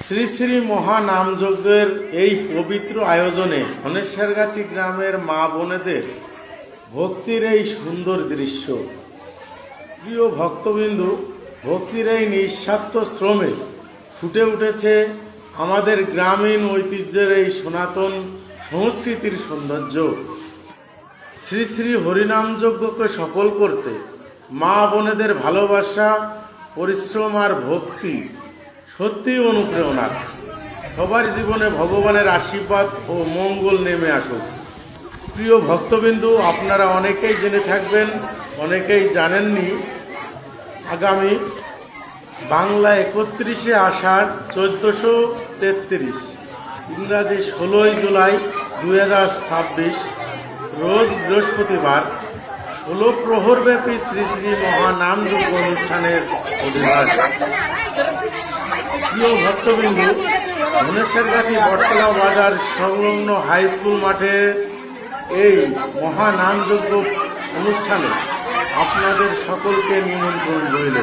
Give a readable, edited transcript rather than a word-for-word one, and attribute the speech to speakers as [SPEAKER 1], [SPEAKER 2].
[SPEAKER 1] শ্রী শ্রী মহানামযজ্ঞের এই পবিত্র আয়োজনে ধনেশ্বরগাতি গ্রামের মা বোনেদের ভক্তির এই সুন্দর দৃশ্য। প্রিয় ভক্তবিন্দু, ভক্তির এই নিঃস্বার্থ শ্রমে ফুটে উঠেছে আমাদের গ্রামীণ ঐতিহ্যের এই সনাতন সংস্কৃতির সৌন্দর্য। শ্রী শ্রী হরিনাম যজ্ঞকে সফল করতে মা বোনেদের ভালোবাসা, পরিশ্রম আর ভক্তি সত্যিই অনুপ্রেরণা। সবার জীবনে ভগবানের আশীর্বাদ ও মঙ্গল নেমে আসুক। প্রিয় ভক্তবিন্দু, আপনারা অনেকেই জেনে থাকবেন, অনেকেই জানেননি, আগামী বাংলা 31শে আষাঢ় 1433, ইংরাজি 16ই জুলাই 2026 রোজ বৃহস্পতিবার 16 প্রহরব্যাপী শ্রী শ্রী মহানামযজ্ঞ অনুষ্ঠানের অধিবাস। প্রিয় ভক্তবিন্দু, ধনেশ্বরগাতি বটতলা বাজার সংলগ্ন হাই স্কুল মাঠে এই মহানামযজ্ঞ অনুষ্ঠানে আপনাদের সকলকে নিমন্ত্রণ রইল।